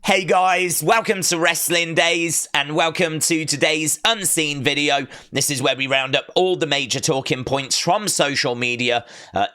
Hey guys, welcome to Wrestling Days and welcome to today's Unseen video. This is where we round up all the major talking points from social media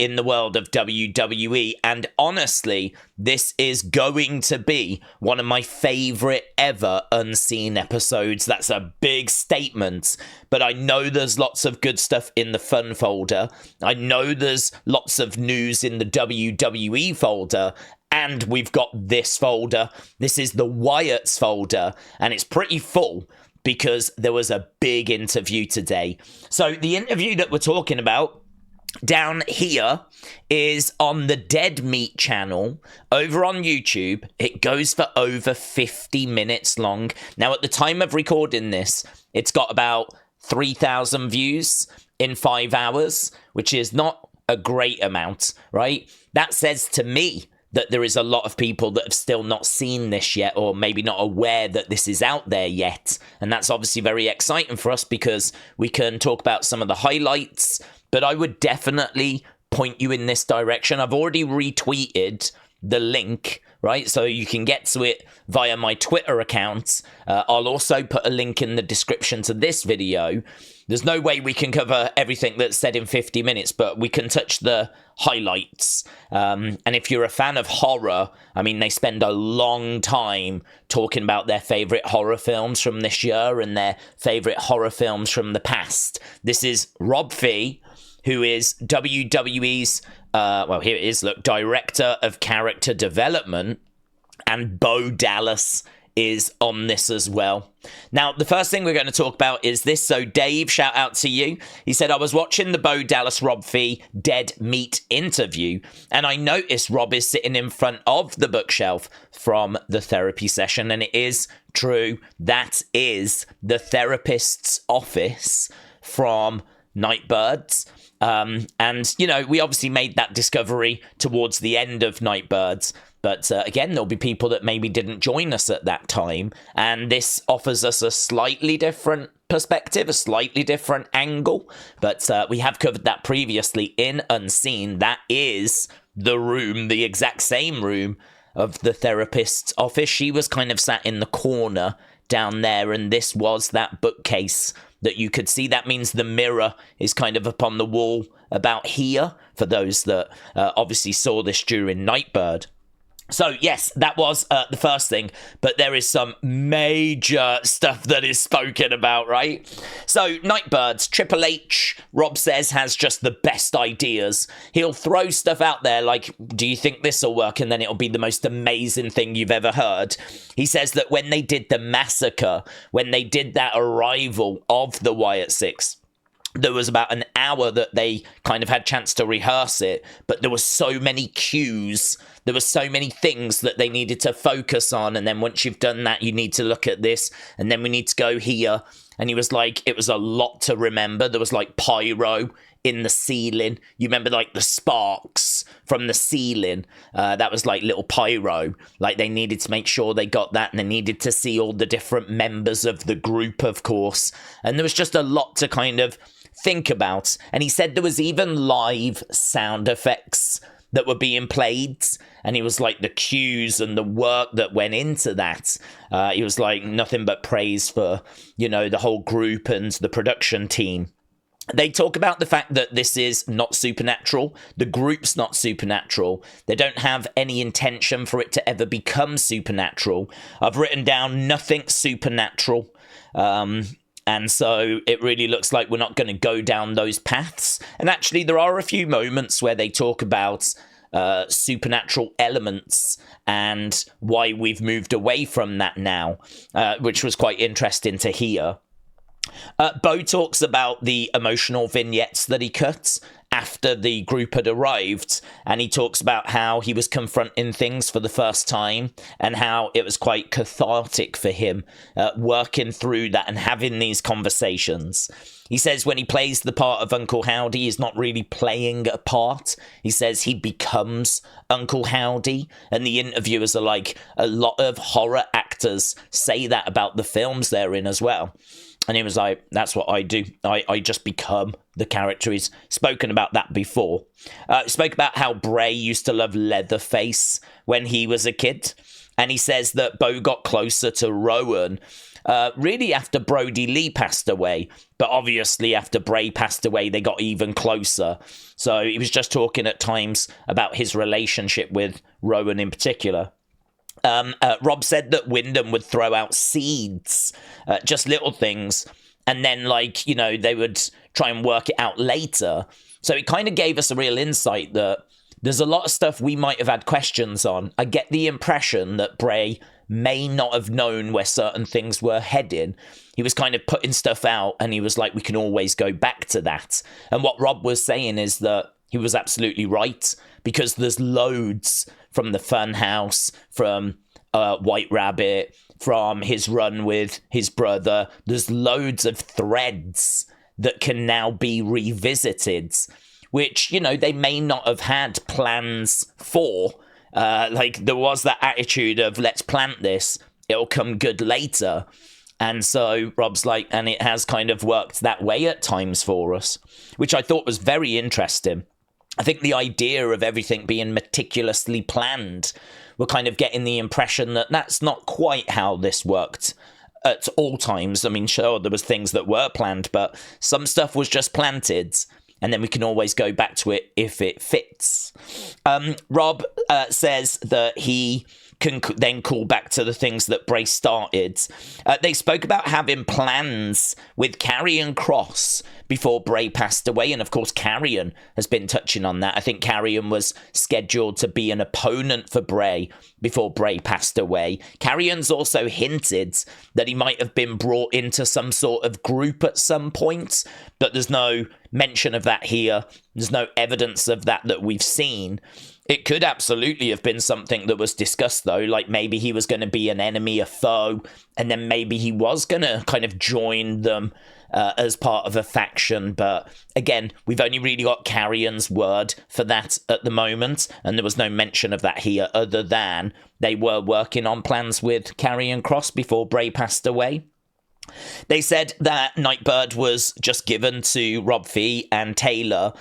in the world of WWE, and honestly, this is going to be one of my favourite ever Unseen episodes. That's a big statement, but I know there's lots of good stuff in the fun folder. I know there's lots of news in the WWE folder. And we've got this folder. This is the Wyatt's folder, and it's pretty full because there was a big interview today. So the interview that we're talking about down here is on the Dead Meat channel over on YouTube. It goes for over 50 minutes long. Now, at the time of recording this, it's got about 3,000 views in 5 hours, which is not a great amount, right? That says to me that there is a lot of people that have still not seen this yet, or maybe not aware that this is out there yet. And that's obviously very exciting for us because we can talk about some of the highlights, but I would definitely point you in this direction. I've already retweeted the link, right? So you can get to it via my Twitter account. I'll also put a link in the description to this video. There's no way we can cover everything that's said in 50 minutes, but we can touch the highlights. And if you're a fan of horror, I mean, they spend a long time talking about their favourite horror films from this year and their favourite horror films from the past. This is Rob Fee, who is WWE's, well, here it is, look, Director of Character Development, and Bo Dallas is on this as well. Now, the first thing we're going to talk about is this. So, Dave, shout out to you. He said, I was watching the Bo Dallas Rob Fee Dead Meat interview, and I noticed Rob is sitting in front of the bookshelf from the therapy session, and it is true. That is the therapist's office from Nightbird. And, you know, we obviously made that discovery towards the end of Nightbird. But again, there'll be people that maybe didn't join us at that time. And this offers us a slightly different perspective, a slightly different angle. But we have covered that previously in Unseen. That is the room, the exact same room of the therapist's office. She was kind of sat in the corner down there, and this was that bookcase that you could see. That means the mirror is kind of up on the wall about here, for those that obviously saw this during Nightbird. So, yes, that was the first thing, but there is some major stuff that is spoken about, right? So, Nightbirds, Triple H, Rob says, has just the best ideas. He'll throw stuff out there like, do you think this will work? And then it'll be the most amazing thing you've ever heard. He says that when they did the massacre, when they did that arrival of the Wyatt Sicks, there was about an hour that they kind of had chance to rehearse it, but there were so many cues, there were so many things that they needed to focus on, and then once you've done that, you need to look at this, and then we need to go here. And he was like, it was a lot to remember. There was like pyro in the ceiling. You remember like the sparks from the ceiling? That was like little pyro. Like they needed to make sure they got that, and they needed to see all the different members of the group, of course. And there was just a lot to kind of think about. And he said there was even live sound effects that were being played, and he was like, the cues and the work that went into that, he was like, nothing but praise for, you know, the whole group and the production team. They talk about the fact that this is not supernatural. The group's not supernatural. They don't have any intention for it to ever become supernatural. I've written down nothing supernatural. And so it really looks like we're not going to go down those paths. And actually, there are a few moments where they talk about supernatural elements and why we've moved away from that now, which was quite interesting to hear. Bo talks about the emotional vignettes that he cut after the group had arrived, and he talks about how he was confronting things for the first time and how it was quite cathartic for him working through that and having these conversations. He says when he plays the part of Uncle Howdy, he's not really playing a part. He says he becomes Uncle Howdy, and the interviewers are like, a lot of horror actors say that about the films they're in as well. And he was like, that's what I do. I just become the character. He's spoken about that before. He spoke about how Bray used to love Leatherface when he was a kid. And he says that Bo got closer to Rowan really after Brody Lee passed away. But obviously after Bray passed away, they got even closer. So he was just talking at times about his relationship with Rowan in particular. Rob said that Wyndham would throw out seeds, just little things, and then, like, you know, they would try and work it out later. So it kind of gave us a real insight that there's a lot of stuff we might have had questions on. I get the impression that Bray may not have known where certain things were heading. He was kind of putting stuff out, and he was like, we can always go back to that. And what Rob was saying is that he was absolutely right, because there's loads from the Funhouse, from White Rabbit, from his run with his brother. There's loads of threads that can now be revisited, which, you know, they may not have had plans for. Like, there was that attitude of, let's plant this, it'll come good later. And so Rob's like, and it has kind of worked that way at times for us, which I thought was very interesting. I think the idea of everything being meticulously planned, we're kind of getting the impression that that's not quite how this worked at all times. I mean, sure, there was things that were planned, but some stuff was just planted, and then we can always go back to it if it fits. Rob says that he can then call back to the things that Bray started. They spoke about having plans with Karrion Kross before Bray passed away, and of course Karrion has been touching on that. I think Karrion was scheduled to be an opponent for Bray before Bray passed away. Karrion's also hinted that he might have been brought into some sort of group at some point, but there's no mention of that here. There's no evidence of that we've seen. It could absolutely have been something that was discussed, though, like maybe he was going to be an enemy, a foe, and then maybe he was going to kind of join them as part of a faction. But again, we've only really got Karrion's word for that at the moment, and there was no mention of that here other than they were working on plans with Karrion Kross before Bray passed away. They said that Nightbird was just given to Rob Fee and Taylor.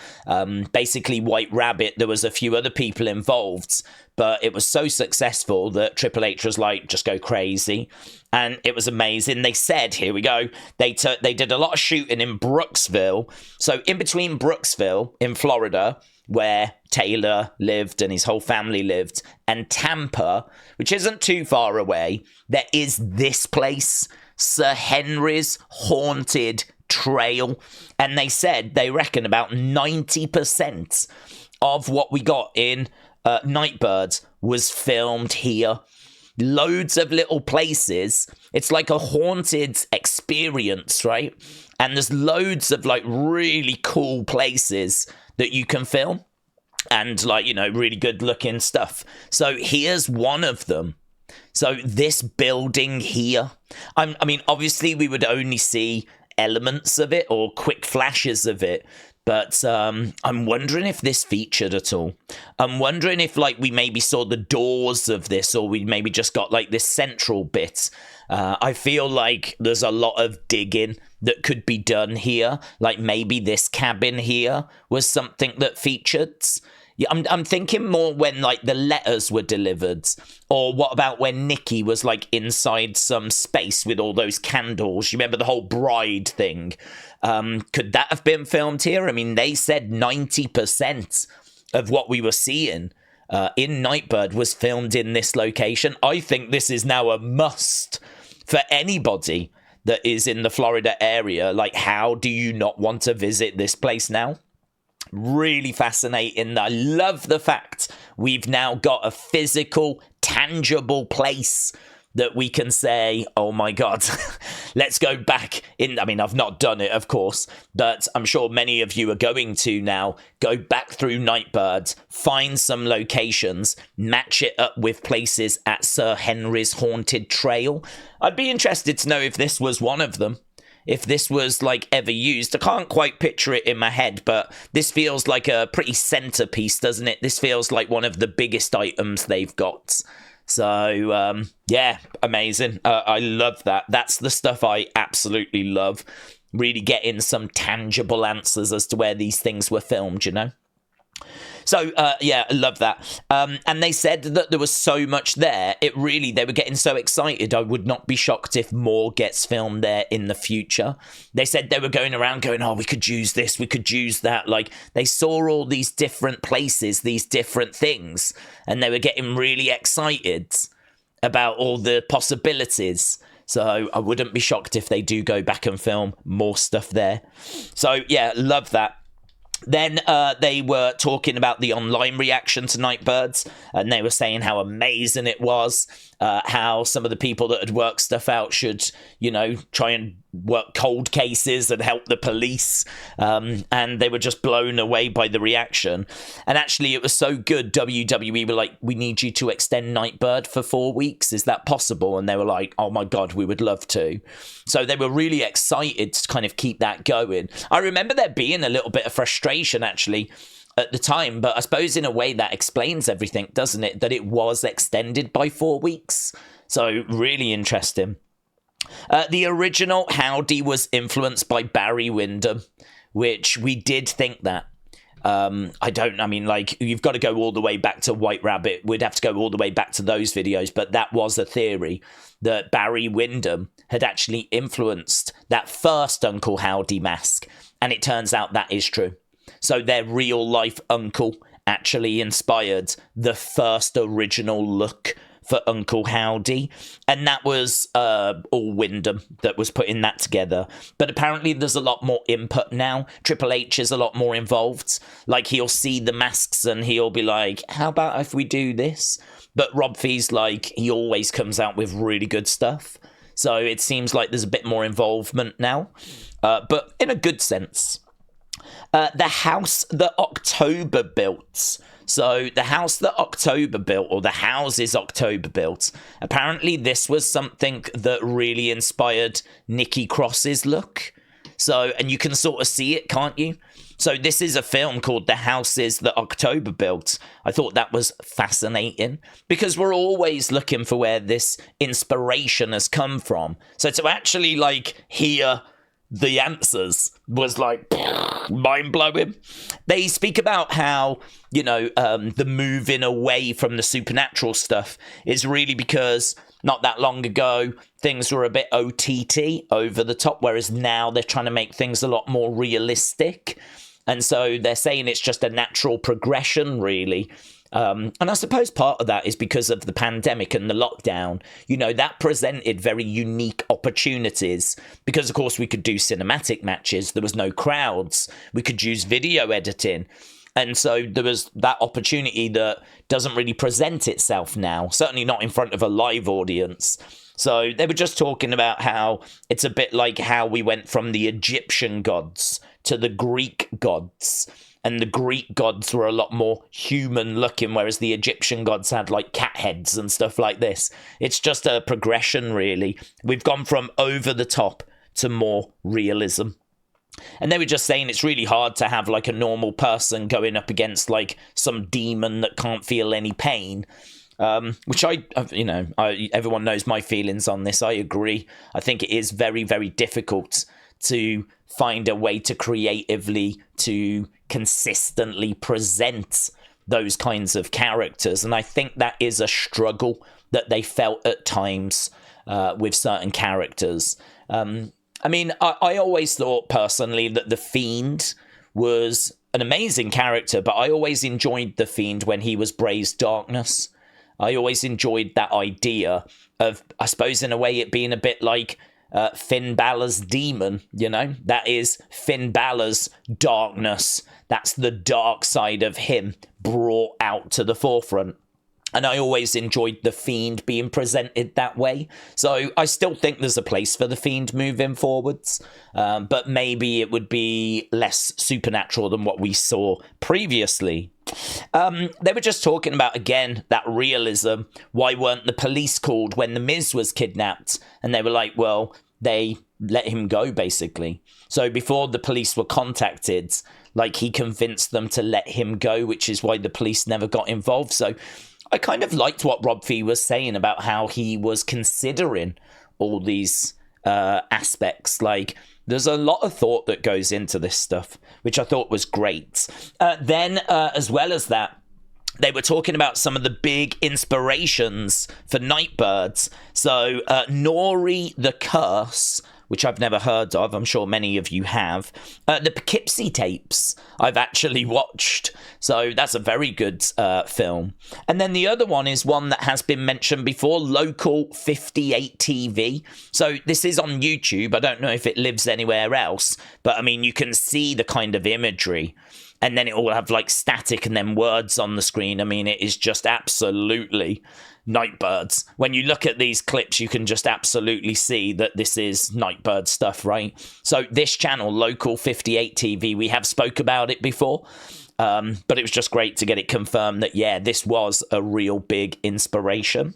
Basically, White Rabbit, there was a few other people involved, but it was so successful that Triple H was like, just go crazy. And it was amazing. They said, here we go, they did a lot of shooting in Brooksville. So in between Brooksville in Florida, where Taylor lived and his whole family lived, and Tampa, which isn't too far away, there is this place, Sir Henry's Haunted Trail. And they said they reckon about 90% of what we got in Nightbird was filmed here. Loads of little places. It's like a haunted experience, right? And there's loads of like really cool places that you can film, and like, you know, really good looking stuff. So here's one of them. So this building here, I mean, obviously we would only see elements of it or quick flashes of it, but I'm wondering if this featured at all. I'm wondering if like we maybe saw the doors of this, or we maybe just got like this central bit. I feel like there's a lot of digging that could be done here. Like maybe this cabin here was something that featured. Yeah, I'm thinking more when like the letters were delivered, or what about when Nikki was like inside some space with all those candles? You remember the whole bride thing? Could that have been filmed here? I mean, they said 90% of what we were seeing in Nightbird was filmed in this location. I think this is now a must for anybody that is in the Florida area. Like, how do you not want to visit this place now? Really fascinating. I love the fact we've now got a physical, tangible place that we can say, oh my God, let's go back in. I mean, I've not done it, of course, but I'm sure many of you are going to now go back through Nightbird, find some locations, match it up with places at Sir Henry's Haunted Trail. I'd be interested to know if this was one of them. If this was like ever used. I can't quite picture it in my head, but this feels like a pretty centerpiece, doesn't it? This feels like one of the biggest items they've got. So, yeah, amazing. I love that. That's the stuff I absolutely love. Really getting some tangible answers as to where these things were filmed, you know? So, yeah, I love that. And they said that there was so much there. They were getting so excited. I would not be shocked if more gets filmed there in the future. They said they were going around going, oh, we could use this, we could use that. Like, they saw all these different places, these different things, and they were getting really excited about all the possibilities. So I wouldn't be shocked if they do go back and film more stuff there. So, yeah, love that. Then they were talking about the online reaction to Nightbirds, and they were saying how amazing it was, how some of the people that had worked stuff out should, try and work cold cases and help the police, and they were just blown away by the reaction. And actually, it was so good, WWE were like, we need you to extend Nightbird for 4 weeks. Is that possible? And they were like, oh my God, we would love to. So they were really excited to kind of keep that going. I remember there being a little bit of frustration, actually, at the time, but I suppose in a way that explains everything, doesn't it? That it was extended by 4 weeks. So really interesting. The original Howdy was influenced by Barry Windham, which we did think that. You've got to go all the way back to White Rabbit. We'd have to go all the way back to those videos, but that was a theory that Barry Windham had actually influenced that first Uncle Howdy mask, and it turns out that is true. So their real life uncle actually inspired the first original look for Uncle Howdy, and that was all Windham that was putting that together. But apparently there's a lot more input now. Triple H is a lot more involved. Like, he'll see the masks and he'll be like, how about if we do this? But Rob Fee's like, he always comes out with really good stuff. So it seems like there's a bit more involvement now, but in a good sense. The house that October built. So the house that October built, or the houses October built, apparently this was something that really inspired Nikki Cross's look. So, and you can sort of see it, can't you? So this is a film called The Houses That October Built. I thought that was fascinating, because we're always looking for where this inspiration has come from. So to actually, hear the answers was mind-blowing. They speak about how, the moving away from the supernatural stuff is really because not that long ago, things were a bit OTT, over the top, whereas now they're trying to make things a lot more realistic. And so they're saying it's just a natural progression, really. And I suppose part of that is because of the pandemic and the lockdown. That presented very unique opportunities because, of course, we could do cinematic matches. There was no crowds. We could use video editing. And so there was that opportunity that doesn't really present itself now, certainly not in front of a live audience. So they were just talking about how it's a bit like how we went from the Egyptian gods to the Greek gods. And the Greek gods were a lot more human looking, whereas the Egyptian gods had cat heads and stuff like this. It's just a progression, really. We've gone from over the top to more realism. And they were just saying it's really hard to have a normal person going up against some demon that can't feel any pain. Which everyone knows my feelings on this. I agree. I think it is very, very difficult to find a way to creatively to consistently present those kinds of characters. And I think that is a struggle that they felt at times with certain characters. I always thought personally that The Fiend was an amazing character, but I always enjoyed The Fiend when he was Bray's Darkness. I always enjoyed that idea of, I suppose in a way, it being a bit like Finn Balor's demon, That is Finn Balor's darkness. That's the dark side of him brought out to the forefront. And I always enjoyed The Fiend being presented that way. So I still think there's a place for The Fiend moving forwards. But maybe it would be less supernatural than what we saw previously. They were just talking about, again, that realism. Why weren't the police called when The Miz was kidnapped? And they were like, well, they let him go, basically. So before the police were contacted, he convinced them to let him go, which is why the police never got involved. So I kind of liked what Rob Fee was saying about how he was considering all these aspects. there's a lot of thought that goes into this stuff, which I thought was great. Then, as well as that, they were talking about some of the big inspirations for Nightbirds. So, Nori the Curse, which I've never heard of. I'm sure many of you have. The Poughkeepsie tapes I've actually watched. So that's a very good film. And then the other one is one that has been mentioned before, Local 58 TV. So this is on YouTube. I don't know if it lives anywhere else. But I mean, you can see the kind of imagery. And then it will have like static and then words on the screen. I mean, it is just absolutely Nightbirds. When you look at these clips, you can just absolutely see that this is Nightbird stuff, right? So this channel, Local 58 TV, we have spoke about it before. But it was just great to get it confirmed that, yeah, this was a real big inspiration.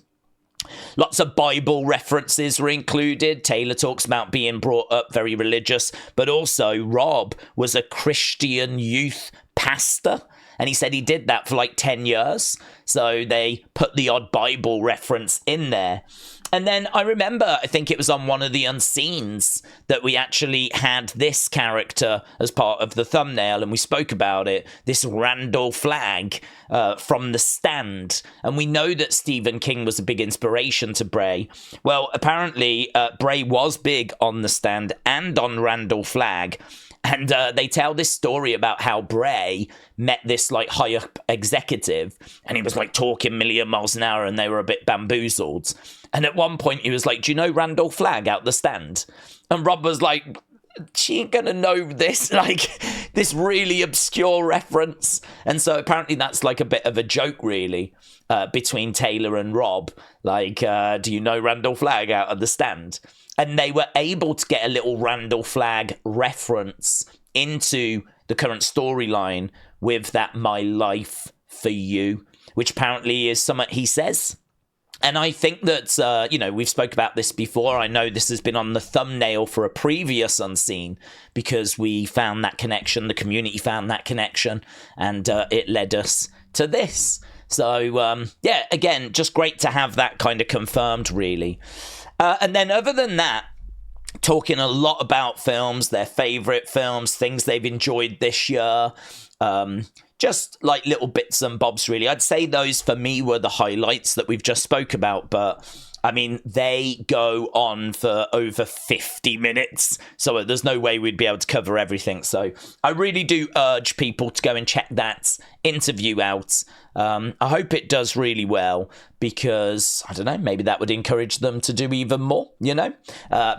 Lots of Bible references were included. Taylor talks about being brought up very religious, but also Rob was a Christian youth pastor, and he said he did that for like 10 years. So they put the odd Bible reference in there. And then I remember, I think it was on one of the Unseens that we actually had this character as part of the thumbnail, and we spoke about it, this Randal Flagg from The Stand. And we know that Stephen King was a big inspiration to Bray. Well, apparently Bray was big on The Stand and on Randal Flagg. And they tell this story about how Bray met this like high up executive, and he was like talking a million miles an hour, and they were a bit bamboozled. And at one point he was like, "Do you know Randal Flagg out the Stand?" And Rob was like, "She ain't gonna know this," like this really obscure reference. And so apparently that's like a bit of a joke, really, between Taylor and Rob. Like, do you know Randal Flagg out of the Stand? And they were able to get a little Randal Flagg reference into the current storyline with that "My Life for You," which apparently is something he says. And I think that, you know, we've spoke about this before. I know this has been on the thumbnail for a previous Unseen because we found that connection, the community found that connection, and it led us to this. So, yeah, again, just great to have that kind of confirmed, really. And then other than that, talking a lot about films, their favourite films, things they've enjoyed this year, just like little bits and bobs, really. I'd say those for me were the highlights that we've just spoke about, but I mean, they go on for over 50 minutes, so there's no way we'd be able to cover everything. So I really do urge people to go and check that interview out. I hope it does really well because, I don't know, maybe that would encourage them to do even more, you know?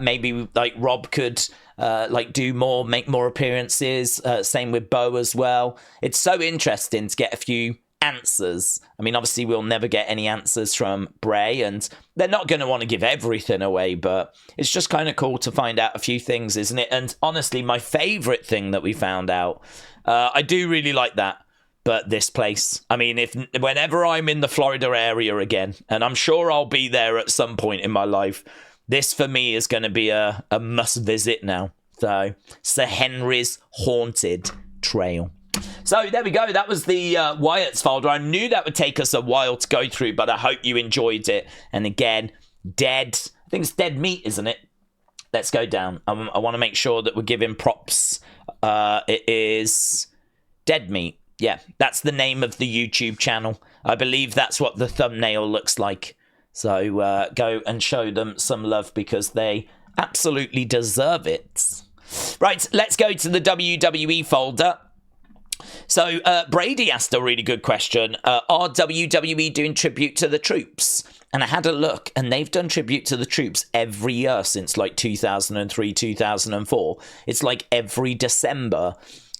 Maybe like Rob could like do more, make more appearances. Same with Bo as well. It's so interesting to get a few answers. I mean, obviously we'll never get any answers from Bray, and they're not going to want to give everything away, but it's just kind of cool to find out a few things, isn't it? And honestly, my favorite thing that we found out, I do really like that, but this place, I mean, whenever I'm in the Florida area again, and I'm sure I'll be there at some point in my life, this for me is going to be a must visit now. So Sir Henry's Haunted Trail. So there we go. That was the Wyatt's folder. I knew that would take us a while to go through, but I hope you enjoyed it. And again, I think it's Dead Meat, isn't it? Let's go down. I want to make sure that we're giving props. It is Dead Meat. Yeah, that's the name of the YouTube channel. I believe that's what the thumbnail looks like. So go and show them some love because they absolutely deserve it. Right, let's go to the WWE folder. So Brady asked a really good question. Are WWE doing tribute to the troops? And I had a look, and they've done tribute to the troops every year since like 2003, 2004. It's like every December.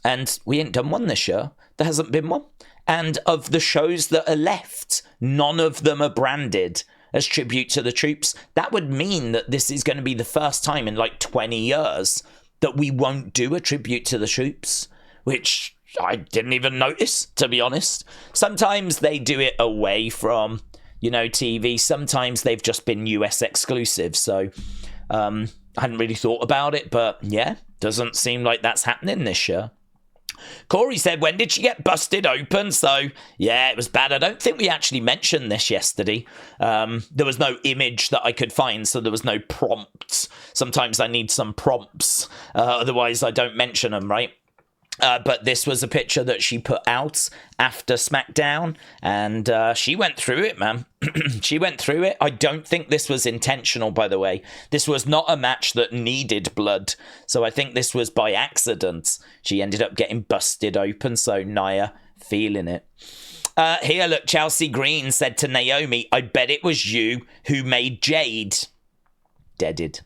And we ain't done one this year. There hasn't been one. And of the shows that are left, none of them are branded as tribute to the troops. That would mean that this is going to be the first time in like 20 years that we won't do a tribute to the troops, which I didn't even notice, to be honest. Sometimes they do it away from, you know, TV. Sometimes they've just been US exclusive. So I hadn't really thought about it, but yeah, doesn't seem like that's happening this year. Corey said, when did she get busted open? So, yeah, it was bad. I don't think we actually mentioned this yesterday. There was no image that I could find, so there was no prompts. Sometimes I need some prompts, otherwise I don't mention them, right? But this was a picture that she put out after Smackdown, and she went through it, man. She went through it. I don't think this was intentional, by the way. This was not a match that needed blood, so I think this was by accident. She ended up getting busted open, so Nia feeling it. Here, look, Chelsea Green said to Naomi, I bet it was you who made Jade. Deaded.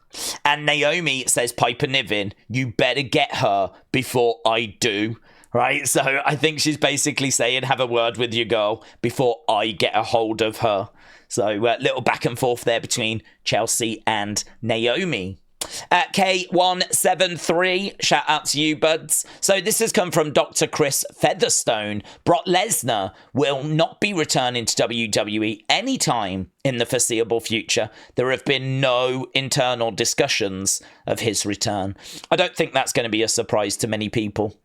And Naomi says, Piper Niven, you better get her before I do. Right? So I think she's basically saying, have a word with your girl before I get a hold of her. So little back and forth there between Chelsea and Naomi. K173, shout out to you, buds. So this has come from Dr. Chris Featherstone. Brock Lesnar will not be returning to WWE anytime in the foreseeable future. There have been no internal discussions of his return. I don't think that's going to be a surprise to many people.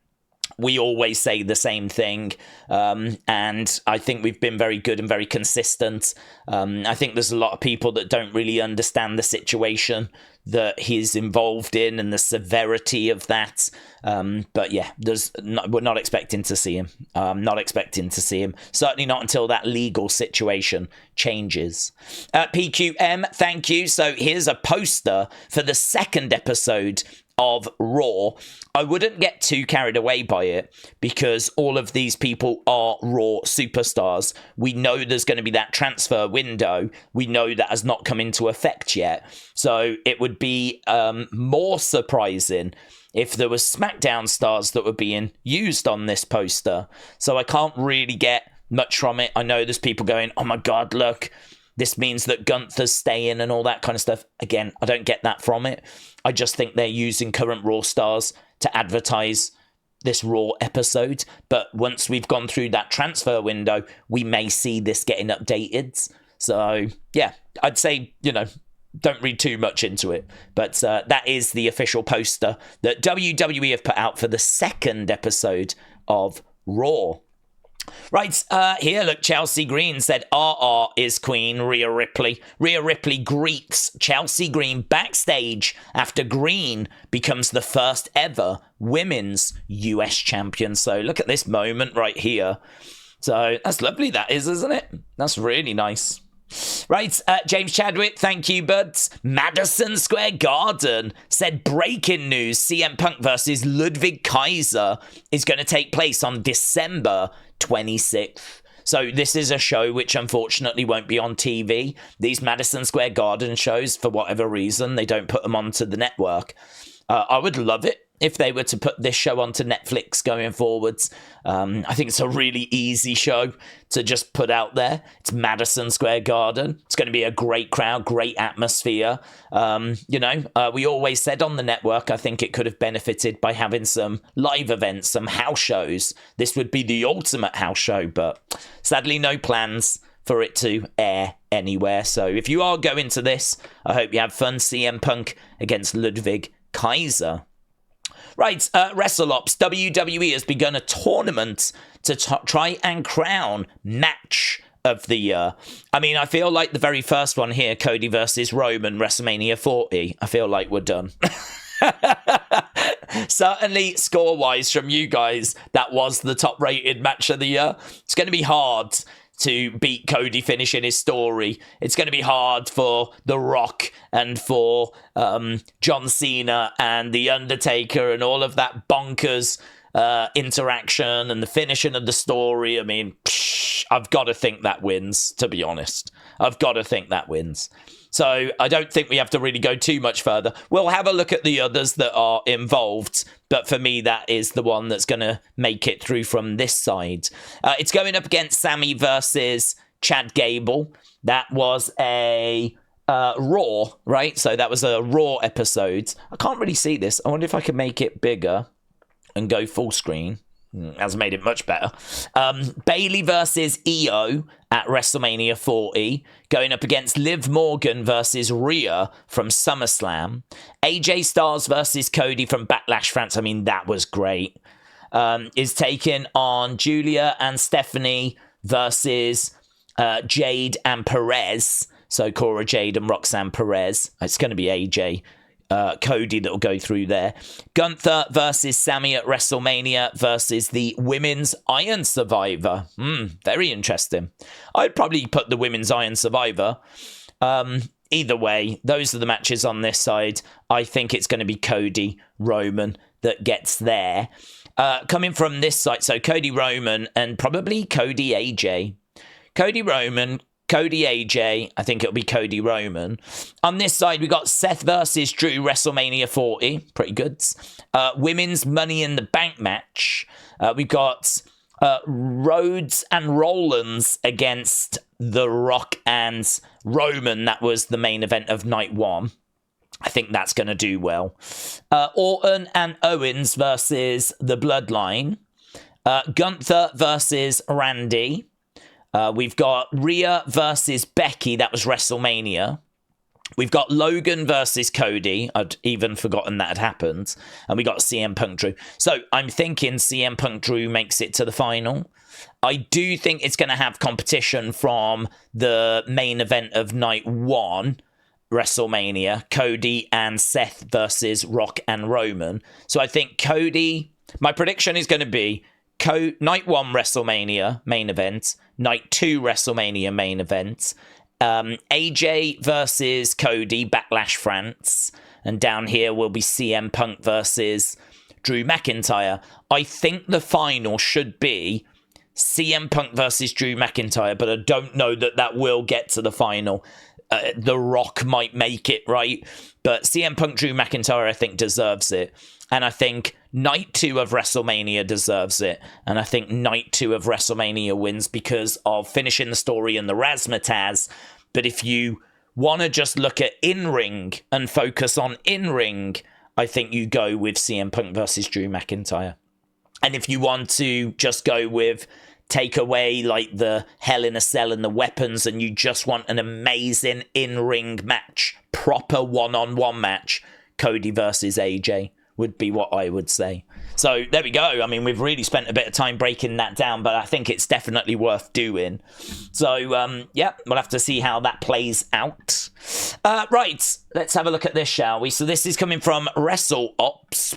We always say the same thing, and I think we've been very good and very consistent. I think there's a lot of people that don't really understand the situation that he's involved in and the severity of that. But yeah, we're not expecting to see him. Not expecting to see him. Certainly not until that legal situation changes. PQM, thank you. So here's a poster for the second episode of Raw. I wouldn't get too carried away by it because all of these people are Raw superstars. We know there's going to be that transfer window. We know that has not come into effect yet. So it would be more surprising if there was SmackDown stars that were being used on this poster. So I can't really get much from it. I know there's people going, oh my God, look, this means that Gunther's staying and all that kind of stuff. Again, I don't get that from it. I just think they're using current Raw stars to advertise this Raw episode. But once we've gone through that transfer window, we may see this getting updated. So, yeah, I'd say, don't read too much into it. But that is the official poster that WWE have put out for the second episode of Raw. Right, here, look, Chelsea Green said, RR is Queen Rhea Ripley. Rhea Ripley greets Chelsea Green backstage after Green becomes the first ever women's US champion. So look at this moment right here. So that's lovely, that is, isn't it? That's really nice. Right, James Chadwick, thank you, buds. Madison Square Garden said breaking news, CM Punk versus Ludwig Kaiser is going to take place on December 26th. So this is a show which unfortunately won't be on TV. These Madison Square Garden shows, for whatever reason, they don't put them onto the network. I would love it if they were to put this show onto Netflix going forwards. I think it's a really easy show to just put out there. It's Madison Square Garden. It's going to be a great crowd, great atmosphere. We always said on the network, I think it could have benefited by having some live events, some house shows. This would be the ultimate house show, but sadly no plans for it to air anywhere. So if you are going to this, I hope you have fun. CM Punk against Ludwig Kaiser. Right, WrestleOps, WWE has begun a tournament to try and crown match of the year. I mean, I feel like the very first one here, Cody versus Roman, WrestleMania 40, I feel like we're done. Certainly, score-wise from you guys, that was the top-rated match of the year. It's going to be hard to beat Cody finishing his story. It's going to be hard for The Rock and for John Cena and The Undertaker and all of that bonkers interaction and the finishing of the story. I mean, I've got to think that wins, to be honest. I've got to think that wins. So I don't think we have to really go too much further. We'll have a look at the others that are involved, but for me, that is the one that's going to make it through from this side. It's going up against Sammy versus Chad Gable. That was a Raw, right? So that was a Raw episode. I can't really see this. I wonder if I can make it bigger and go full screen. Has made it much better. Bayley versus Io at WrestleMania 40, going up against Liv Morgan versus Rhea from SummerSlam. AJ Styles versus Cody from Backlash France. I mean, that was great. is taking on Julia and Stephanie versus Jade and Perez. So Cora Jade and Roxanne Perez. It's going to be AJ Cody that will go through there. Gunther versus Sammy at WrestleMania versus the Women's Iron Survivor. Very interesting. I'd probably put the Women's Iron Survivor. Either way, those are the matches on this side. I think it's going to be Cody Roman that gets there. Coming from this side, so Cody Roman and probably Cody AJ. Cody Roman, Cody AJ, I think it'll be Cody Roman. On this side, we got Seth versus Drew, WrestleMania 40. Pretty good. Women's Money in the Bank match. We've got Rhodes and Rollins against The Rock and Roman. That was the main event of night one. I think that's going to do well. Orton and Owens versus The Bloodline. Gunther versus Randy. We've got Rhea versus Becky. That was WrestleMania. We've got Logan versus Cody. I'd even forgotten that had happened. And we got CM Punk Drew. So I'm thinking CM Punk Drew makes it to the final. I do think it's going to have competition from the main event of night one, WrestleMania. Cody and Seth versus Rock and Roman. So I think Cody... My prediction is going to be night one WrestleMania main event. Night 2 WrestleMania main event. AJ versus Cody, Backlash France. And down here will be CM Punk versus Drew McIntyre. I think the final should be CM Punk versus Drew McIntyre, but I don't know that will get to the final. The Rock might make it, right? But CM Punk, Drew McIntyre, I think deserves it. And I think night 2 of WrestleMania deserves it. And I think night 2 of WrestleMania wins because of finishing the story and the razzmatazz. But if you want to just look at in-ring and focus on in-ring, I think you go with CM Punk versus Drew McIntyre. And if you want to just go with take away like the Hell in a Cell and the weapons and you just want an amazing in-ring match, proper one-on-one match, Cody versus AJ would be what I would say. So there we go. I mean, we've really spent a bit of time breaking that down, but I think it's definitely worth doing. So, yeah, we'll have to see how that plays out. Right, let's have a look at this, shall we? So this is coming from WrestleOps.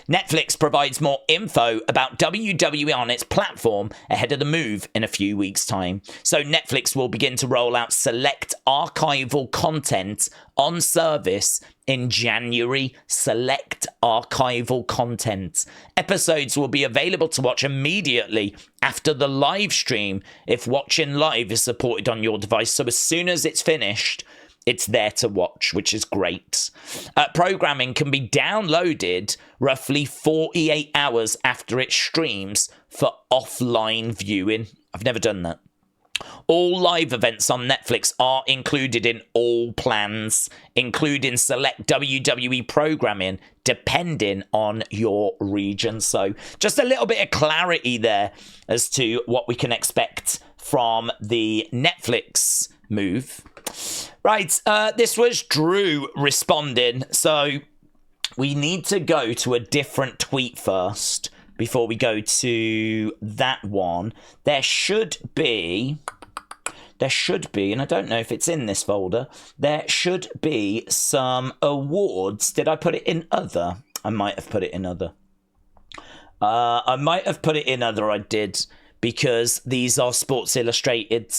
Netflix provides more info about WWE on its platform ahead of the move in a few weeks' time. So Netflix will begin to roll out select archival content on service in January. Select archival content. Episodes will be available to watch immediately after the live stream if watching live is supported on your device. So as soon as it's finished, it's there to watch, which is great. Programming can be downloaded roughly 48 hours after it streams for offline viewing. I've never done that. All live events on Netflix are included in all plans, including select WWE programming, depending on your region. So just a little bit of clarity there as to what we can expect from the Netflix move. Right, this was Drew responding. So we need to go to a different tweet first before we go to that one. There should be, and I don't know if it's in this folder, there should be some awards. Did I put it in other? I might have put it in other. I did, because these are Sports Illustrated.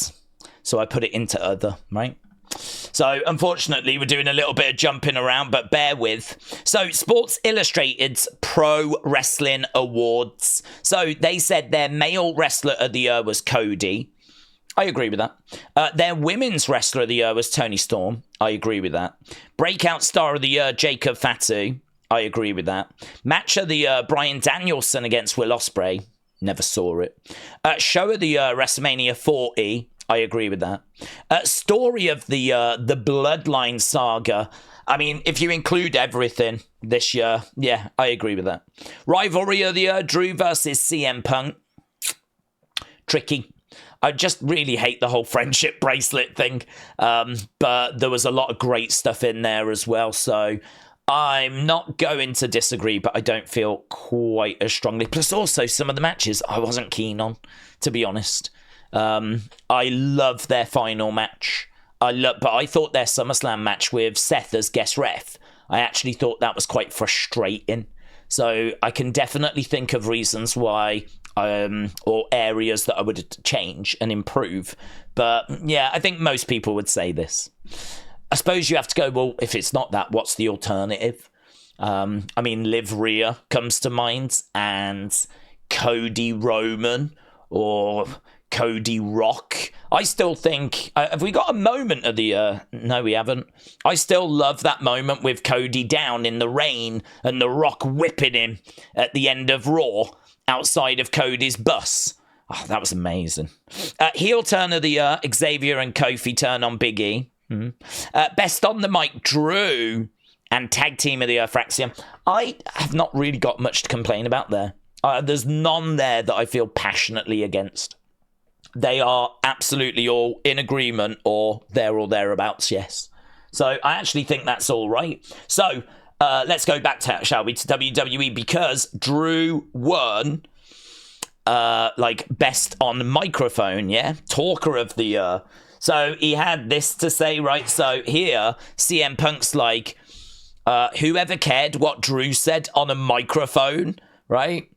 So I put it into other, right? So, unfortunately, we're doing a little bit of jumping around, but bear with. So, Sports Illustrated's Pro Wrestling Awards. So, they said their male wrestler of the year was Cody. I agree with that. Their women's wrestler of the year was Toni Storm. I agree with that. Breakout star of the year, Jacob Fatu. I agree with that. Match of the year, Bryan Danielson against Will Ospreay. Never saw it. Show of the year, WrestleMania 40. I agree with that. Story of the year, the Bloodline Saga. I mean, if you include everything this year, yeah, I agree with that. Rivalry of the year, Drew versus CM Punk. Tricky. I just really hate the whole friendship bracelet thing. But there was a lot of great stuff in there as well. So I'm not going to disagree, but I don't feel quite as strongly. Plus, also, some of the matches I wasn't keen on, to be honest. I love their final match. But I thought their SummerSlam match with Seth as guest ref, I actually thought that was quite frustrating. So I can definitely think of reasons why, or areas that I would change and improve. But yeah, I think most people would say this. I suppose you have to go, well, if it's not that, what's the alternative? I mean, Liv Rhea comes to mind, and Cody Roman, or Cody Rock. I still think, have we got a moment of the, no, we haven't. I still love that moment with Cody down in the rain and The Rock whipping him at the end of Raw outside of Cody's bus. Oh, that was amazing. Heel turn of the year, Xavier and Kofi turn on Big E. Best on the mic, Drew, and tag team of the year, Fraxium. I have not really got much to complain about there. There's none there that I feel passionately against. They are absolutely all in agreement, or there or thereabouts, yes. So I actually think that's all right. So let's go back to, shall we, to WWE, because Drew won best on microphone, yeah? Talker of the year. So he had this to say, right? So here, CM Punk's like, whoever cared what Drew said on a microphone, right?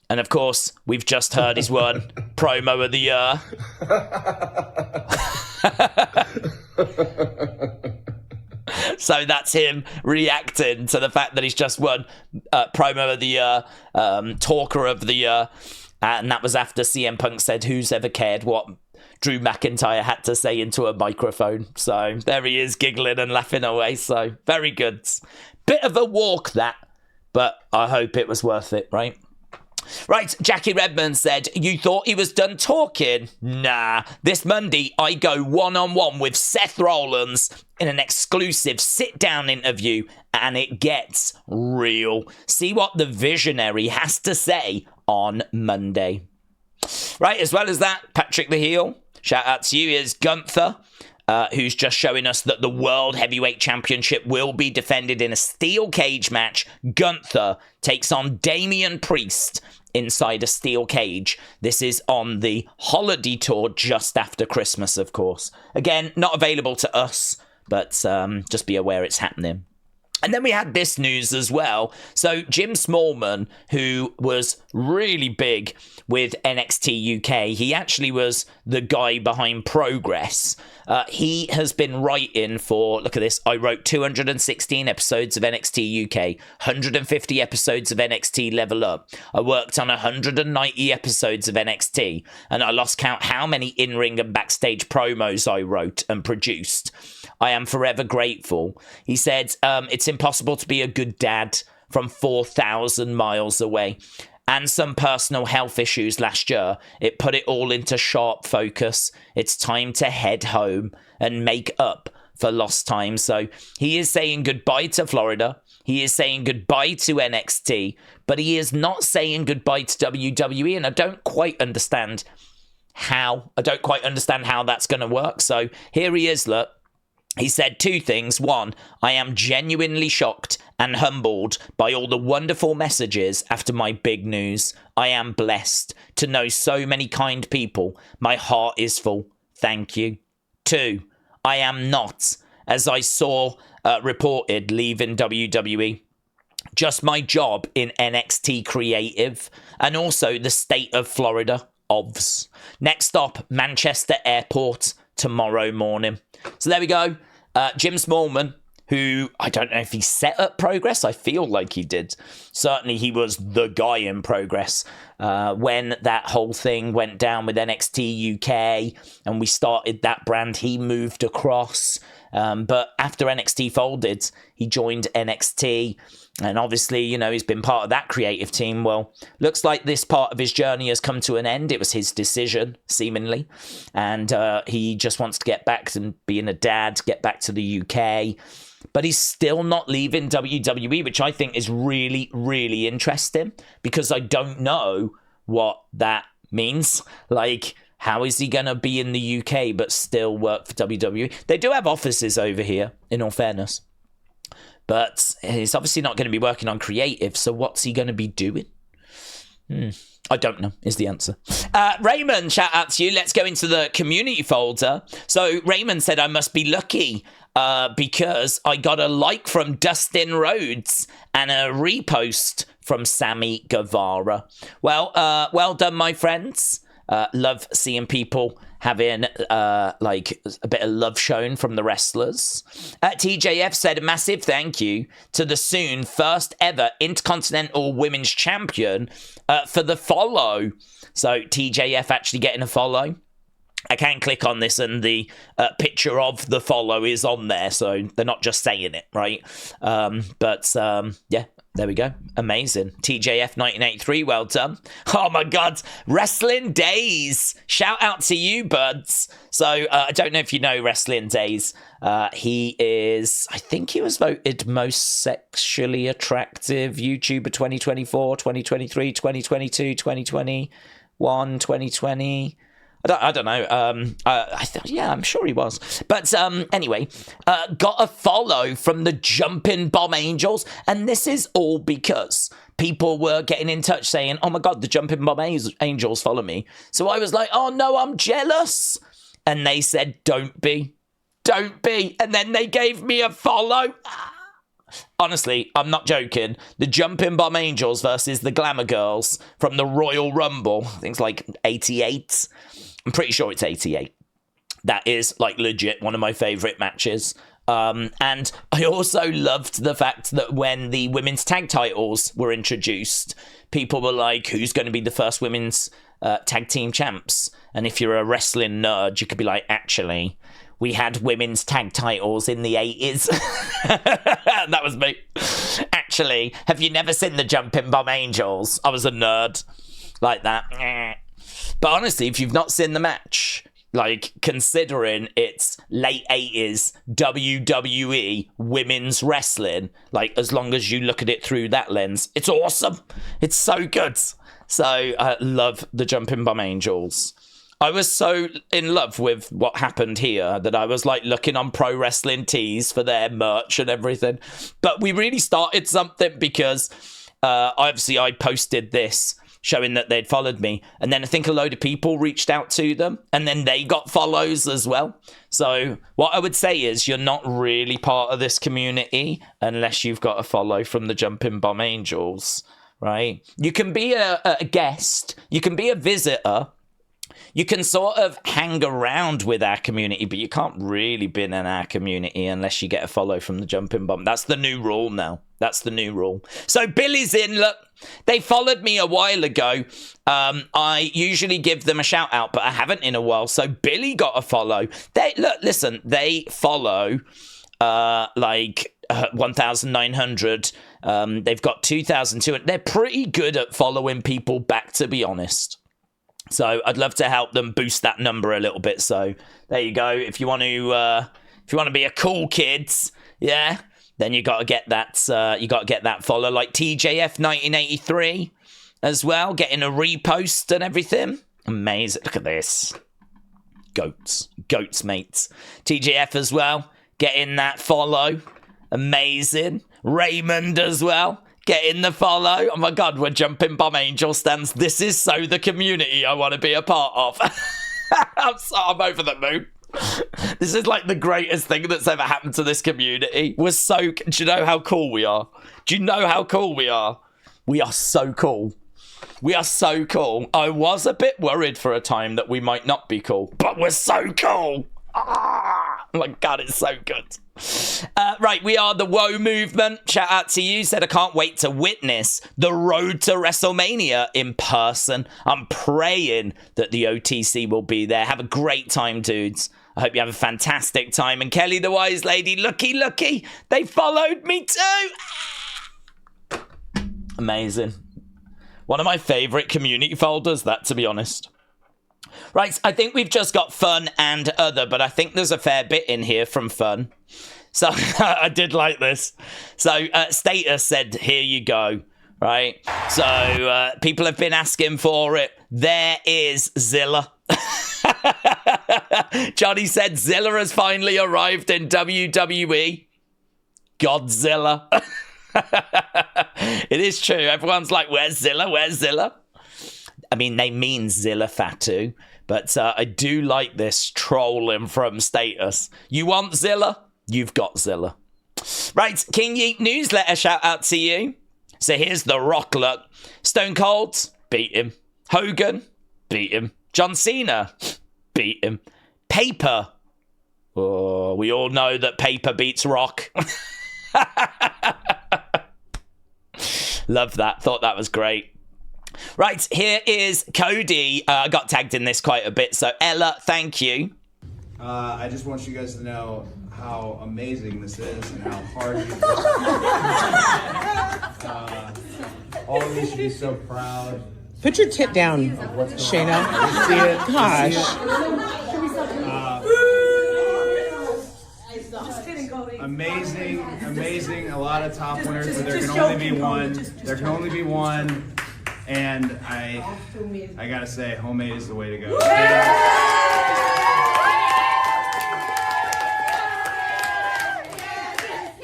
And of course, we've just heard his one promo of the year. So that's him reacting to the fact that he's just won promo of the year, talker of the year. And that was after CM Punk said, who's ever cared what Drew McIntyre had to say into a microphone. So there he is, giggling and laughing away. So very good. Bit of a walk, that, but I hope it was worth it, right? Right, Jackie Redmond said, you thought he was done talking? Nah, this Monday I go one-on-one with Seth Rollins in an exclusive sit-down interview, and it gets real. See what the visionary has to say on Monday. Right, as well as that, Patrick the Heel, shout out to you, is Gunther, who's just showing us that the World Heavyweight Championship will be defended in a steel cage match. Gunther takes on Damian Priest inside a steel cage. This is on the holiday tour just after Christmas, of course. Again, not available to us, but just be aware it's happening. And then we had this news as well. So Jim Smallman, who was really big with NXT UK, he actually was the guy behind Progress. He has been writing for, look at this, I wrote 216 episodes of NXT UK, 150 episodes of NXT Level Up. I worked on 190 episodes of NXT, and I lost count how many in-ring and backstage promos I wrote and produced. I am forever grateful. He said, it's impossible to be a good dad from 4,000 miles away. And some personal health issues last year. It put it all into sharp focus. It's time to head home and make up for lost time. So he is saying goodbye to Florida. He is saying goodbye to NXT. But he is not saying goodbye to WWE. And I don't quite understand how. That's going to work. So here he is, look. He said two things. One, I am genuinely shocked and humbled by all the wonderful messages after my big news. I am blessed to know so many kind people. My heart is full. Thank you. Two, I am not, as I saw reported, leaving WWE. Just my job in NXT Creative and also the state of Florida. OVS. Next stop, Manchester Airport tomorrow morning. So there we go. Jim Smallman, who I don't know if he set up Progress. I feel like he did. Certainly he was the guy in Progress when that whole thing went down with NXT UK and we started that brand. He moved across. But after NXT folded, he joined NXT. And obviously, you know, he's been part of that creative team. Well, looks like this part of his journey has come to an end. It was his decision, seemingly. And he just wants to get back to being a dad, get back to the UK. But he's still not leaving WWE, which I think is really, really interesting. Because I don't know what that means. Like, how is he going to be in the UK but still work for WWE? They do have offices over here, in all fairness. But he's obviously not going to be working on creative, so what's he going to be doing? I don't know, is the answer. Raymond, shout out to you. Let's go into the community folder. So Raymond said, I must be lucky because I got a like from Dustin Rhodes and a repost from Sammy Guevara. Well done, my friends. Love seeing people having like a bit of love shown from the wrestlers. TJF said a massive thank you to the soon first ever Intercontinental Women's Champion for the follow. So TJF actually getting a follow. I can click on this and the picture of the follow is on there, so they're not just saying it, right? Yeah. There we go. Amazing. TJF 1983, well done. Oh my God. Wrestling Days. Shout out to you, buds. So I don't know if you know Wrestling Days. He is, I think he was voted most sexually attractive YouTuber 2024, 2023, 2022, 2021, 2020. I don't know. Yeah, I'm sure he was. But anyway, got a follow from the Jumping Bomb Angels. And this is all because people were getting in touch saying, oh my God, the Jumping Bomb Angels follow me. So I was like, oh no, I'm jealous. And they said, don't be. Don't be. And then they gave me a follow. Honestly, I'm not joking. The Jumping Bomb Angels versus the Glamour Girls from the Royal Rumble. I think it's like 88. I'm pretty sure it's 88. That is, like, legit one of my favourite matches. And I also loved the fact that when the women's tag titles were introduced, people were like, who's going to be the first women's tag team champs? And if you're a wrestling nerd, you could be like, actually, we had women's tag titles in the 80s. That was me. Actually, have you never seen the Jumping Bomb Angels? I was a nerd like that. But honestly, if you've not seen the match, like, considering it's late 80s WWE women's wrestling, like, as long as you look at it through that lens, it's awesome. It's so good. So I love the Jumping Bomb Angels. I was so in love with what happened here that I was, like, looking on Pro Wrestling Tees for their merch and everything. But we really started something because, obviously, I posted this showing that they'd followed me. And then I think a load of people reached out to them and then they got follows as well. So what I would say is you're not really part of this community unless you've got a follow from the Jumping Bomb Angels, right? You can be a guest. You can be a visitor. You can sort of hang around with our community, but you can't really be in our community unless you get a follow from the Jumping Bomb. That's the new rule now. That's the new rule. So Billy's in. Look, they followed me a while ago. I usually give them a shout out, but I haven't in a while. So Billy got a follow. They follow 1,900. They've got 2,200. They're pretty good at following people back, to be honest. So I'd love to help them boost that number a little bit. So there you go. If you want to be a cool kids, yeah, then you got to get that. You got to get that follow, like TJF 1983 as well, getting a repost and everything. Amazing. Look at this. Goats, mates. TJF as well, getting that follow. Amazing. Raymond as well, getting the follow. Oh my God, we're Jumping Bomb Angel stands. This is so the community I want to be a part of. I'm over the moon. This is like the greatest thing that's ever happened to this community. Do you know how cool we are? Do you know how cool we are? We are so cool. We are so cool. I was a bit worried for a time that we might not be cool, but we're so cool. Oh my God, it's so good. Right, we are the Woe Movement. Shout out to you. Said I can't wait to witness the road to WrestleMania in person. I'm praying that the OTC will be there. Have a great time, dudes. I hope you have a fantastic time. And Kelly the Wise Lady, looky, they followed me too. Amazing. One of my favourite community folders, that, to be honest. Right, I think we've just got fun and other, but I think there's a fair bit in here from fun. So I did like this. So Status said, here you go. Right, so people have been asking for it. There is Zilla. Johnny said Zilla has finally arrived in WWE. Godzilla. It is true. Everyone's like, where's Zilla? Where's Zilla? I mean, they mean Zilla Fatu, but I do like this trolling from Status. You want Zilla? You've got Zilla. Right, King Yeet newsletter shout out to you. So here's the Rock look. Stone Cold, beat him. Hogan, beat him. John Cena, beat him. Paper. Oh, we all know that Paper beats Rock. Love that. Thought that was great. Right, here is Cody. I got tagged in this quite a bit, so Ella, thank you. I just want you guys to know how amazing this is and how hard you've worked. All of you should be so proud. Put your tip down, Shayna. See it? Gosh. Amazing. A lot of top winners, but there can only be one. There can only be one. And I gotta say, homemade is the way to go.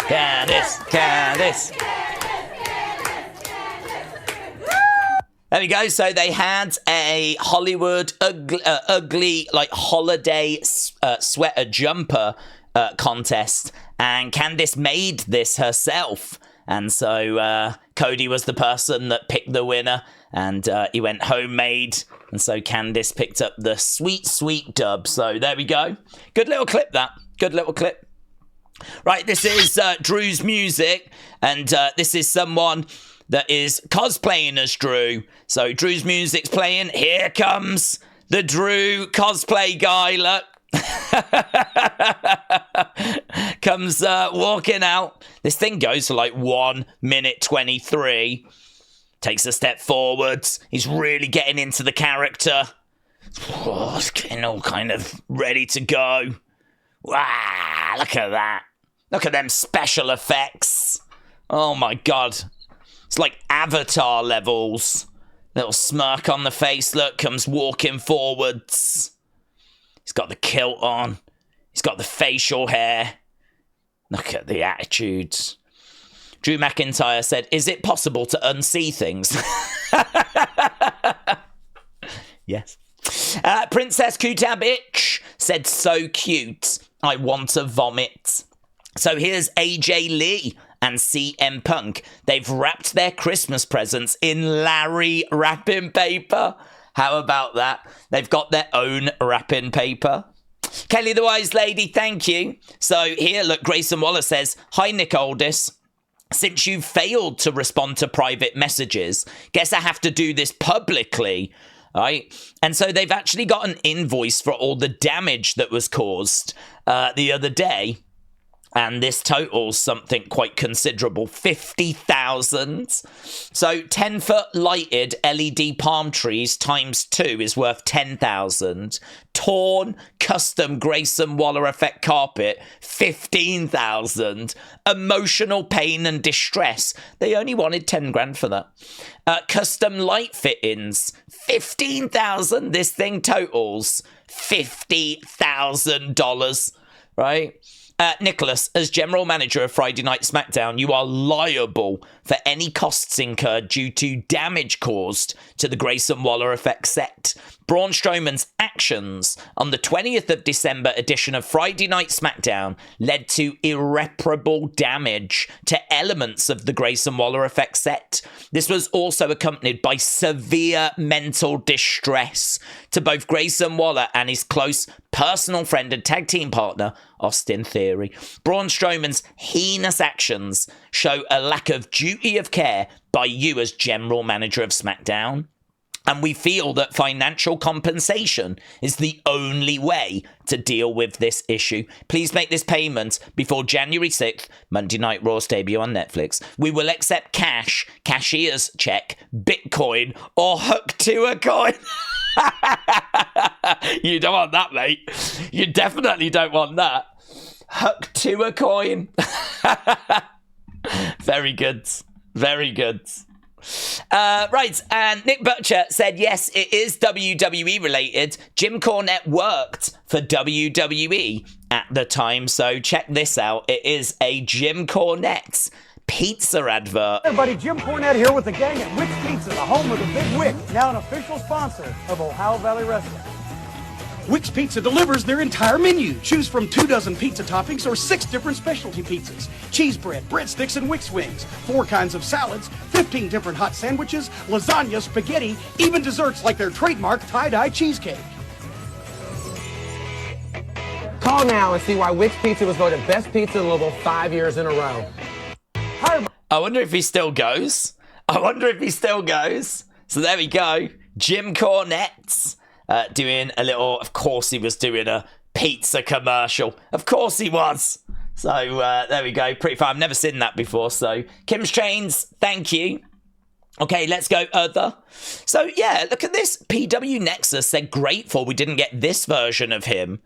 Candice. There we go. So they had a Hollywood ugly like holiday sweater jumper contest, and Candice made this herself. And so Cody was the person that picked the winner, and he went homemade. And so Candice picked up the sweet dub. So there we go. Good little clip, that. Good little clip. Right, this is Drew's music, and this is someone that is cosplaying as Drew. So Drew's music's playing. Here comes the Drew cosplay guy, look. Comes walking out. This thing goes for like 1 minute 23. Takes a step forwards. He's really getting into the character. Oh, it's getting all kind of ready to go. Wow, look at that. Look at them special effects. Oh my god. It's like Avatar levels. Little smirk on the face, look, comes walking forwards. He's got the kilt on. He's got the facial hair. Look at the attitudes. Drew McIntyre said, is it possible to unsee things? Yes. Princess Kutabich said, so cute. I want to vomit. So here's AJ Lee and CM Punk. They've wrapped their Christmas presents in Larry wrapping paper. How about that? They've got their own wrapping paper. Kelly the Wise Lady, thank you. So here, look, Grayson Waller says, hi, Nick Aldis. Since you failed to respond to private messages, guess I have to do this publicly. Right? And so they've actually got an invoice for all the damage that was caused the other day. And this totals something quite considerable, 50,000. So 10-foot lighted LED palm trees times 2 is worth 10,000. Torn custom Grayson Waller effect carpet, 15,000. Emotional pain and distress. They only wanted 10 grand for that. Custom light fittings, 15,000. This thing totals $50,000, right? Nicholas, as general manager of Friday Night Smackdown, you are liable for any costs incurred due to damage caused to the Grayson Waller effect set. Braun Strowman's actions on the 20th of December edition of Friday Night Smackdown led to irreparable damage to elements of the Grayson Waller effect set. This was also accompanied by severe mental distress to both Grayson Waller and his close personal friend and tag team partner, Austin Theory. Braun Strowman's heinous actions show a lack of duty of care by you as general manager of SmackDown. And we feel that financial compensation is the only way to deal with this issue. Please make this payment before January 6th, Monday Night Raw's debut on Netflix. We will accept cash, cashier's check, Bitcoin, or hook to a coin. You don't want that, mate. You definitely don't want that. Hook to a coin. Very good. Very good. Right, and Nick Butcher said, yes, it is WWE related. Jim Cornette worked for WWE at the time. So check this out. It is a Jim Cornette pizza advert. Hey everybody, Jim Cornette here with the gang at Wick's Pizza, the home of the Big Wick, now an official sponsor of Ohio Valley Wrestling. Wick's Pizza delivers their entire menu. Choose from 24 pizza toppings or 6 different specialty pizzas, cheese bread, breadsticks, and Wick's wings, 4 kinds of salads, 15 different hot sandwiches, lasagna, spaghetti, even desserts like their trademark tie-dye cheesecake. Call now and see why Wick's Pizza was voted best pizza in Louisville 5 years in a row. I wonder if he still goes. So there we go. Jim Cornette doing a little... Of course he was doing a pizza commercial. Of course he was. So there we go. Pretty fun. I've never seen that before. So Kim's Chains, thank you. Okay, let's go other. So yeah, look at this. PW Nexus said grateful we didn't get this version of him.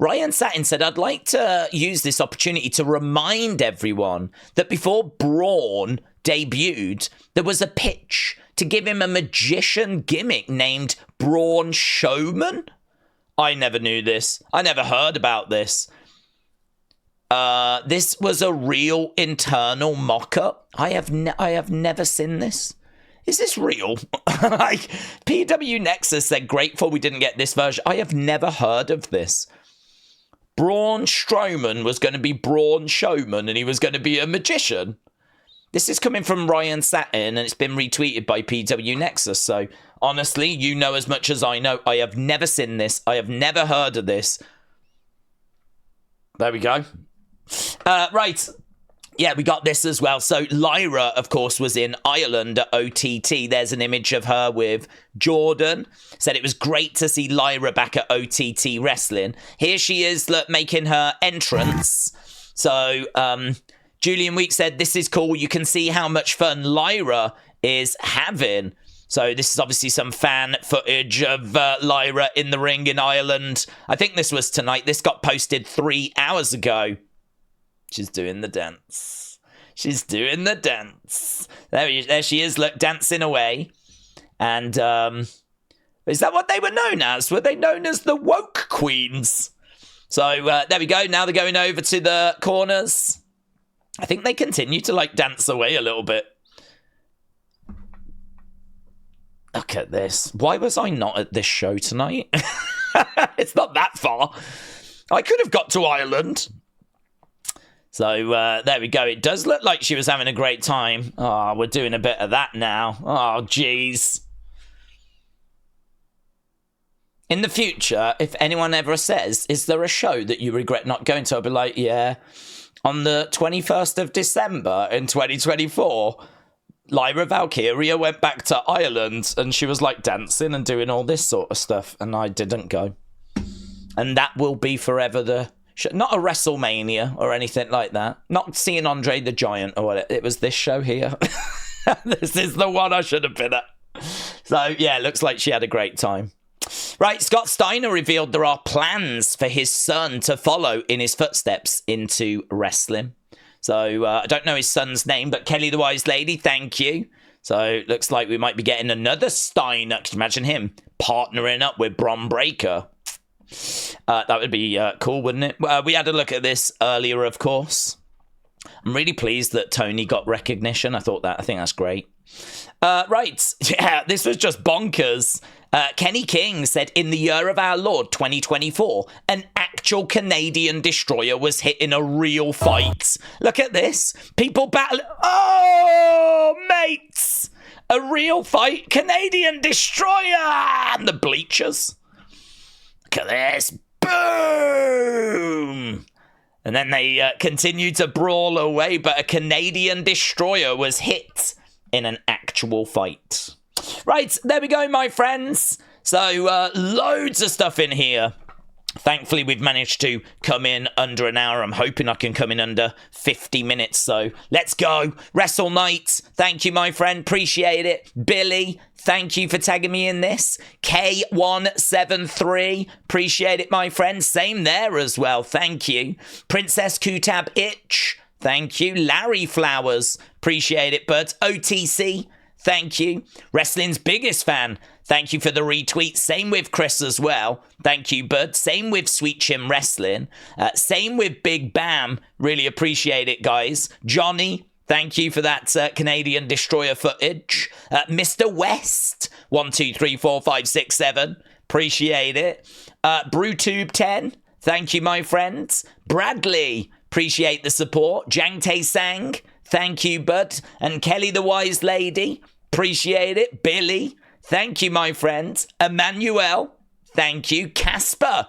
Ryan Satin said, I'd like to use this opportunity to remind everyone that before Braun debuted, there was a pitch to give him a magician gimmick named Braun Showman. I never knew this. I never heard about this. This was a real internal mock-up. I have never seen this. Is this real? Like, PW Nexus said, grateful we didn't get this version. I have never heard of this. Braun Strowman was going to be Braun Showman and he was going to be a magician. This is coming from Ryan Satin and it's been retweeted by PW Nexus. So, honestly, you know as much as I know. I have never seen this. I have never heard of this. There we go. Right. Yeah, we got this as well. So Lyra, of course, was in Ireland at OTT. There's an image of her with Jordan. Said it was great to see Lyra back at OTT Wrestling. Here she is, look, making her entrance. So Julian Week said, this is cool. You can see how much fun Lyra is having. So this is obviously some fan footage of Lyra in the ring in Ireland. I think this was tonight. This got posted 3 hours ago. She's doing the dance. She's doing the dance. There she is, look, dancing away. And is that what they were known as? Were they known as the woke queens? So there we go. Now they're going over to the corners. I think they continue to, like, dance away a little bit. Look at this. Why was I not at this show tonight? It's not that far. I could have got to Ireland. So there we go. It does look like she was having a great time. Oh, we're doing a bit of that now. Oh, jeez. In the future, if anyone ever says, is there a show that you regret not going to? I'll be like, yeah. On the 21st of December in 2024, Lyra Valkyria went back to Ireland and she was like dancing and doing all this sort of stuff. And I didn't go. And that will be forever the... Not a WrestleMania or anything like that. Not seeing Andre the Giant or whatever. It was this show here. This is the one I should have been at. So, yeah, looks like she had a great time. Right, Scott Steiner revealed there are plans for his son to follow in his footsteps into wrestling. So, I don't know his son's name, but Kelly the Wise Lady, thank you. So, looks like we might be getting another Steiner. Can you imagine him partnering up with Bron Breakker? That would be cool, wouldn't it? We had a look at this earlier, of course. I'm really pleased that Tony got recognition. I think that's great. Right. Yeah, this was just bonkers. Kenny King said, in the year of our Lord 2024, an actual Canadian destroyer was hit in a real fight. Look at this. People battle. Oh, mates. A real fight. Canadian destroyer. And the bleachers. Look at this. Boom! And then they continue to brawl away, but a Canadian destroyer was hit in an actual fight. Right, there we go, my friends. So, loads of stuff in here. Thankfully, we've managed to come in under an hour. I'm hoping I can come in under 50 minutes. So, let's go. Wrestle Night. Thank you, my friend. Appreciate it. Billy, thank you for tagging me in this. K173. Appreciate it, my friend. Same there as well. Thank you. Princess Kutab Itch. Thank you. Larry Flowers. Appreciate it, bud. OTC. Thank you. Wrestling's biggest fan. Thank you for the retweet. Same with Chris as well. Thank you, bud. Same with Sweet Chin Wrestling. Same with Big Bam. Really appreciate it, guys. Johnny, thank you for that Canadian Destroyer footage. Mr. West, 1, 2, 3, 4, 5, 6, 7. Appreciate it. BrewTube 10, thank you, my friends. Bradley, appreciate the support. Jang Tae Sang, thank you, bud. And Kelly the Wise Lady, appreciate it. Billy, thank you, my friends. Emmanuel, thank you. Casper,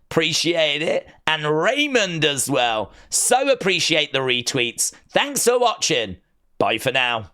appreciate it. And Raymond as well. So appreciate the retweets. Thanks for watching. Bye for now.